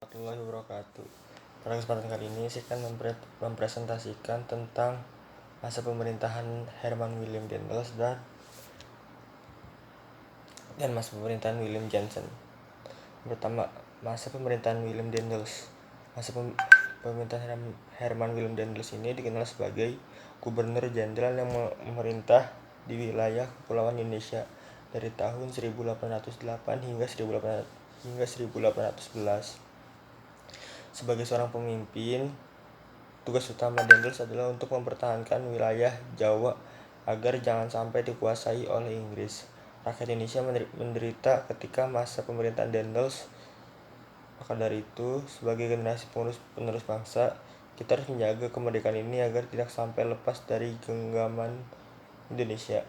Warahmatullahi wabarakatuh. Pada kesempatan kali ini saya akan mempresentasikan tentang masa pemerintahan Herman Willem Daendels dan masa pemerintahan Willem Jansen. Pertama, masa pemerintahan Willem Daendels. Masa pemerintahan Herman Willem Daendels ini dikenal sebagai gubernur jenderal yang memerintah di wilayah kepulauan Indonesia dari tahun 1808 hingga 1811. Sebagai seorang pemimpin, tugas utama Daendels adalah untuk mempertahankan wilayah Jawa agar jangan sampai dikuasai oleh Inggris. Rakyat Indonesia menderita ketika masa pemerintahan Daendels. Maka dari itu, sebagai generasi penerus bangsa, kita harus menjaga kemerdekaan ini agar tidak sampai lepas dari genggaman Indonesia.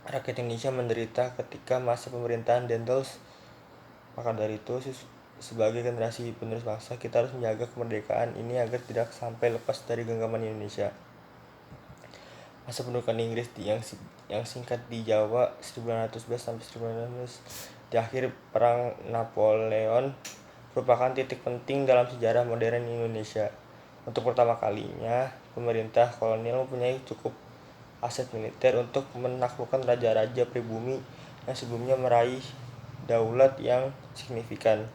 Rakyat Indonesia menderita ketika masa pemerintahan Daendels. Maka dari itu, sebagai generasi penerus bangsa, kita harus menjaga kemerdekaan ini agar tidak sampai lepas dari genggaman Indonesia. Masa pendudukan Inggris yang singkat di Jawa 1811 sampai 1912 di akhir Perang Napoleon merupakan titik penting dalam sejarah modern Indonesia. Untuk pertama kalinya, pemerintah kolonial mempunyai cukup aset militer untuk menaklukkan raja-raja pribumi yang sebelumnya meraih daulat yang signifikan.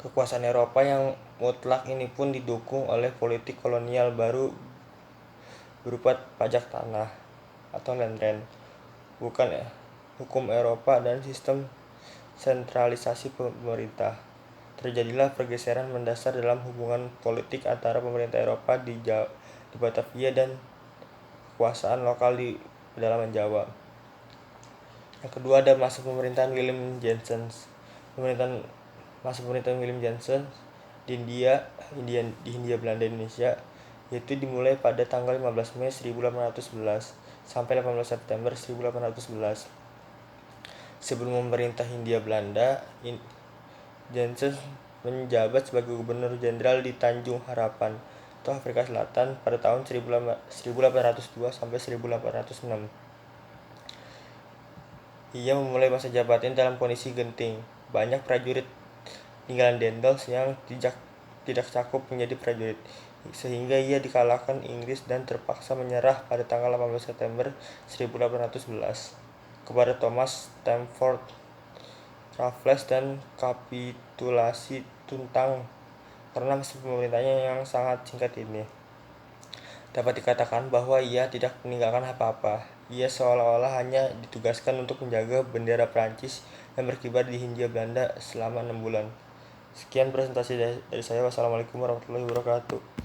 Kekuasaan Eropa yang mutlak ini pun didukung oleh politik kolonial baru berupa pajak tanah atau land rent, hukum Eropa, dan sistem sentralisasi pemerintah. Terjadilah pergeseran mendasar dalam hubungan politik antara pemerintah Eropa di Batavia dan kekuasaan lokal di pedalaman Jawa. Yang kedua ada masa pemerintahan Willem Jansen. Masa pemerintahan Willem Jansen di Hindia Belanda Indonesia, yaitu dimulai pada tanggal 15 Mei 1811 sampai 18 September 1811. Sebelum memerintah Hindia Belanda, Jansen menjabat sebagai gubernur jenderal di Tanjung Harapan atau Afrika Selatan pada tahun 1802 sampai 1806. Ia memulai masa jabatannya dalam kondisi genting. Banyak prajurit tinggalan Daendels yang tidak cukup menjadi prajurit, sehingga ia dikalahkan Inggris dan terpaksa menyerah pada tanggal 18 September 1811 kepada Thomas Stamford Raffles dan kapitulasi tuntang. Karena masa pemerintahnya yang sangat singkat ini, dapat dikatakan bahwa ia tidak meninggalkan apa-apa. Ia seolah-olah hanya ditugaskan untuk menjaga bendera Prancis yang berkibar di Hindia Belanda selama 6 bulan. Sekian presentasi dari saya. Wassalamualaikum warahmatullahi wabarakatuh.